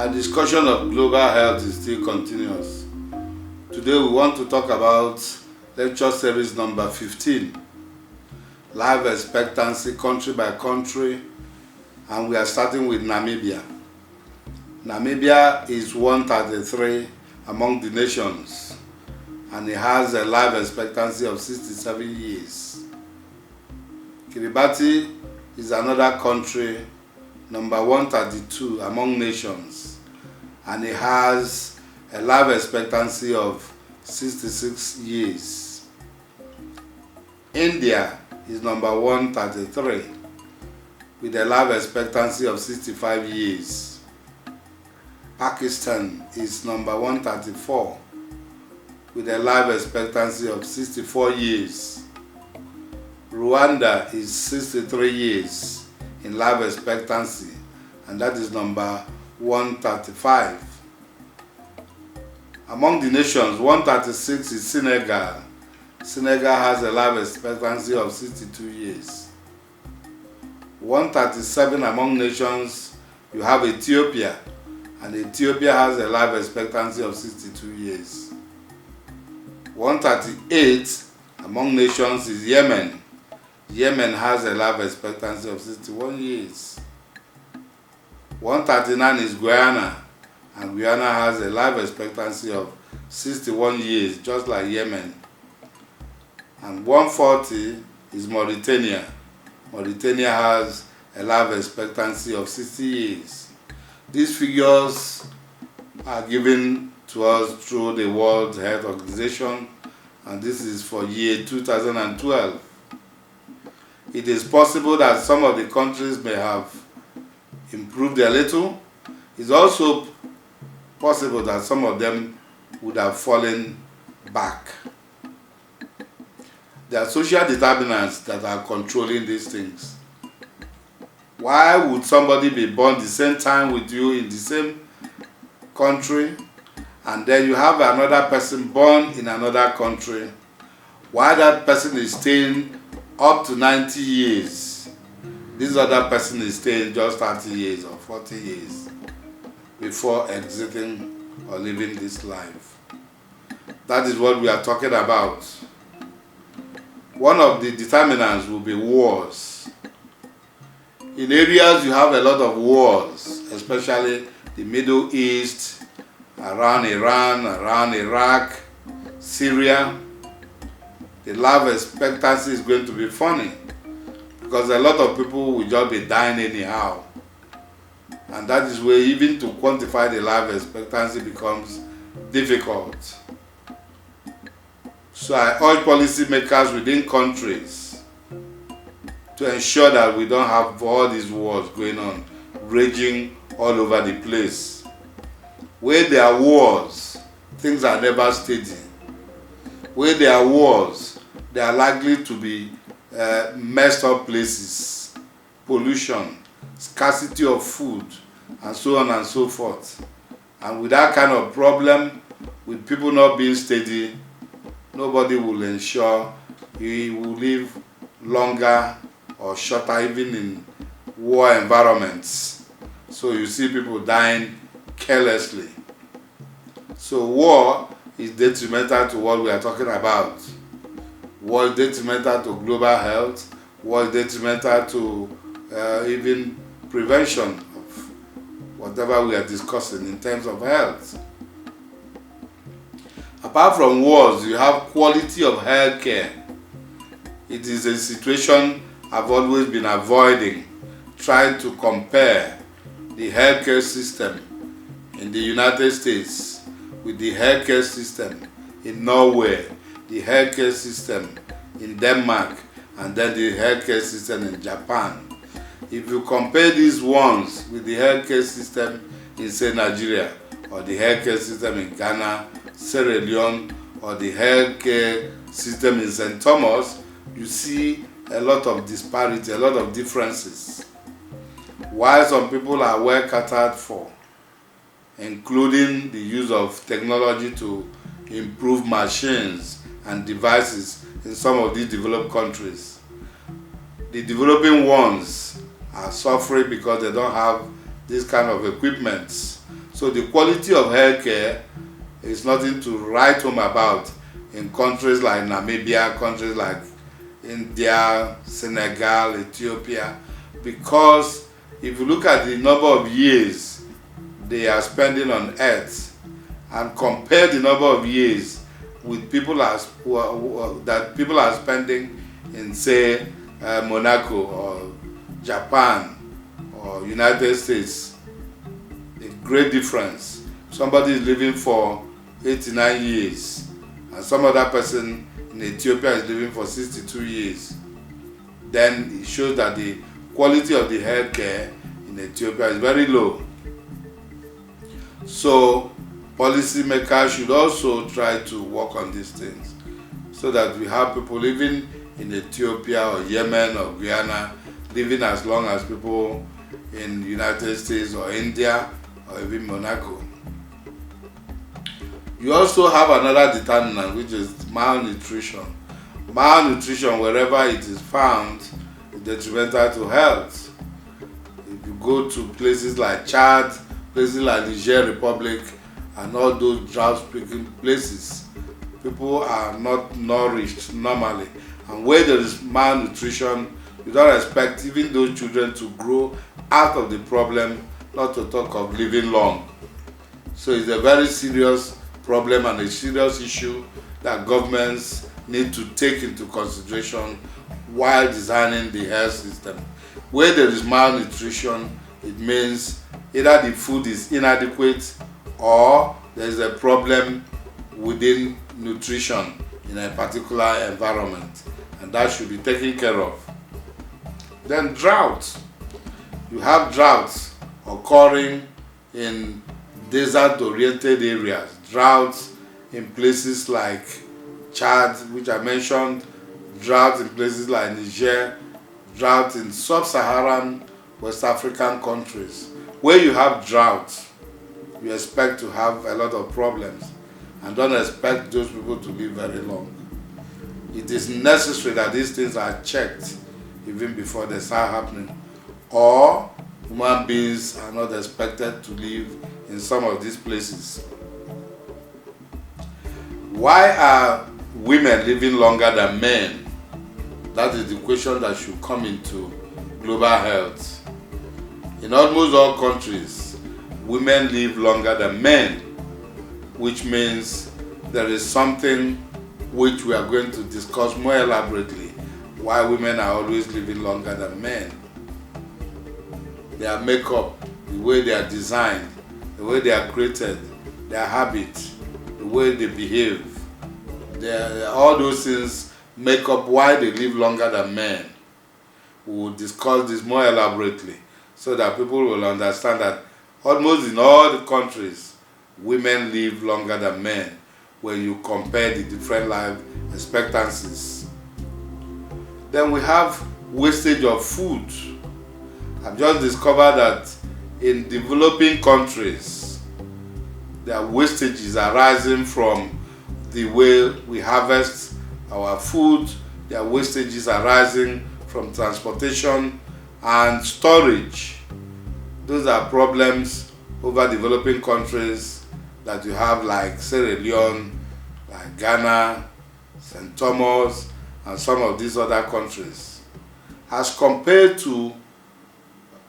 Our discussion of global health is still continuous. Today we want to talk about lecture series number 15, life expectancy country by country, and we are starting with Namibia. Namibia is 133 among the nations, and it has a life expectancy of 67 years. Kiribati is another country, number 132 among nations, and it has a life expectancy of 66 years. India is number 133 with a life expectancy of 65 years. Pakistan is number 134 with a life expectancy of 64 years. Rwanda is 63 years in life expectancy, and that is number 135. Among the nations, 136 is Senegal. Senegal has a life expectancy of 62 years. 137 among nations, you have Ethiopia, and Ethiopia has a life expectancy of 62 years. 138 among nations is Yemen. Yemen has a life expectancy of 61 years. 139 is Guyana, and Guyana has a life expectancy of 61 years, just like Yemen. And 140 is Mauritania. Mauritania has a life expectancy of 60 years. These figures are given to us through the World Health Organization, and this is for year 2012. It is possible that some of the countries may have improved a little. It's also possible that some of them would have fallen back. There are social determinants that are controlling these things. Why would somebody be born the same time with you in the same country, and then you have another person born in another country? Why that person is staying up to 90 years, this other person is staying just 30 years or 40 years before exiting or living this life? That is what we are talking about. One of the determinants will be wars. In areas you have a lot of wars, especially the Middle East, around Iran, around Iraq, Syria, the life expectancy is going to be funny, because a lot of people will just be dying anyhow. And that is where even to quantify the life expectancy becomes difficult. So I urge policymakers within countries to ensure that we don't have all these wars going on, raging all over the place. Where there are wars, things are never steady. Where there are wars, they are likely to be messed up places, pollution, scarcity of food, and so on and so forth. And with that kind of problem, with people not being steady, nobody will ensure he will live longer or shorter, even in war environments. So you see people dying carelessly. So war is detrimental to what we are talking about. War is detrimental to global health. War is detrimental to even prevention of whatever we are discussing in terms of health. Apart from wars, you have quality of health care. It is a situation I've always been avoiding, trying to compare the healthcare system in the United States with the healthcare system in Norway, the healthcare system in Denmark, and then the healthcare system in Japan. If you compare these ones with the healthcare system in, say, Nigeria, or the healthcare system in Ghana, Sierra Leone, or the healthcare system in St. Thomas, you see a lot of disparity, a lot of differences. While some people are well catered for, including the use of technology to improve machines and devices in some of these developed countries, the developing ones are suffering because they don't have this kind of equipment. So the quality of healthcare is nothing to write home about in countries like Namibia, countries like India, Senegal, Ethiopia, because if you look at the number of years they are spending on earth and compare the number of years with that people are spending in, say, Monaco or Japan or United States, a great difference. Somebody is living for 89 years and some other person in Ethiopia is living for 62 years. Then it shows that the quality of the healthcare in Ethiopia is very low. So policymakers should also try to work on these things so that we have people living in Ethiopia or Yemen or Guyana living as long as people in the United States or India or even Monaco. You also have another determinant, which is malnutrition. Malnutrition, wherever it is found, is detrimental to health. If you go to places like Chad, places like Niger Republic, and all those drought-stricken places, people are not nourished normally. And where there is malnutrition, you don't expect even those children to grow out of the problem, not to talk of living long. So it's a very serious problem and a serious issue that governments need to take into consideration while designing the health system. Where there is malnutrition, it means either the food is inadequate or there is a problem within nutrition in a particular environment, and that should be taken care of. Then drought. You have droughts occurring in desert-oriented areas, droughts in places like Chad, which I mentioned, droughts in places like Niger, drought in sub-Saharan West African countries. Where you have drought, you expect to have a lot of problems and don't expect those people to live very long. It is necessary that these things are checked even before they start happening, or human beings are not expected to live in some of these places. Why are women living longer than men? That is the question that should come into global health. In almost all countries, women live longer than men, which means there is something which we are going to discuss more elaborately, why women are always living longer than men. Their makeup, the way they are designed, the way they are created, their habits, the way they behave, all those things make up why they live longer than men. We will discuss this more elaborately so that people will understand that almost in all the countries, women live longer than men when you compare the different life expectancies. Then we have wastage of food. I've just discovered that in developing countries, their wastages are rising from the way we harvest our food. Their wastages are rising from transportation and storage. Those are problems over developing countries that you have, like Sierra Leone, like Ghana, St. Thomas, and some of these other countries, as compared to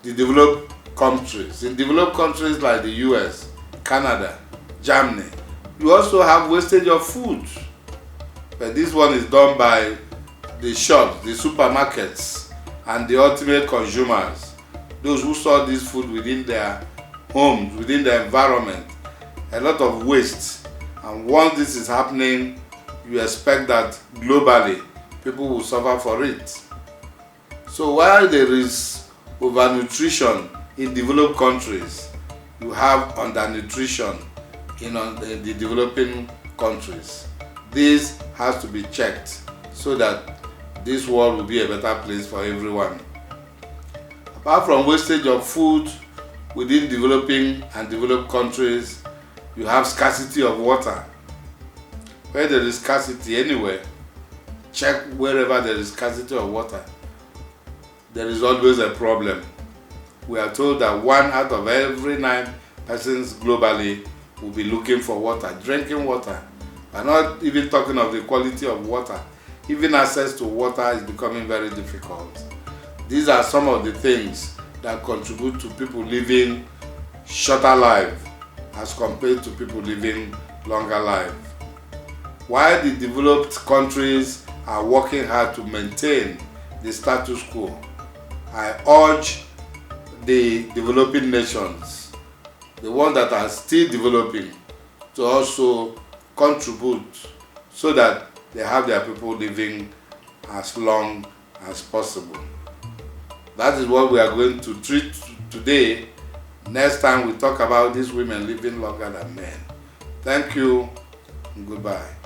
the developed countries. In developed countries like the US, Canada, Germany, you also have wastage of food. But this one is done by the shops, the supermarkets, and the ultimate consumers, those who store this food within their homes, within the environment. A lot of waste. And once this is happening, you expect that globally people will suffer for it. So while there is overnutrition in developed countries, you have undernutrition in the developing countries. This has to be checked so that this world will be a better place for everyone. Apart from wastage of food within developing and developed countries, you have scarcity of water. Where there is scarcity anywhere, check wherever there is scarcity of water. There is always a problem. We are told that 1 out of every 9 persons globally will be looking for water, drinking water. We're not even talking of the quality of water. Even access to water is becoming very difficult. These are some of the things that contribute to people living shorter life as compared to people living longer life. While the developed countries are working hard to maintain the status quo, I urge the developing nations, the ones that are still developing, to also contribute so that they have their people living as long as possible. That is what we are going to treat today. Next time we talk about these women living longer than men. Thank you and goodbye.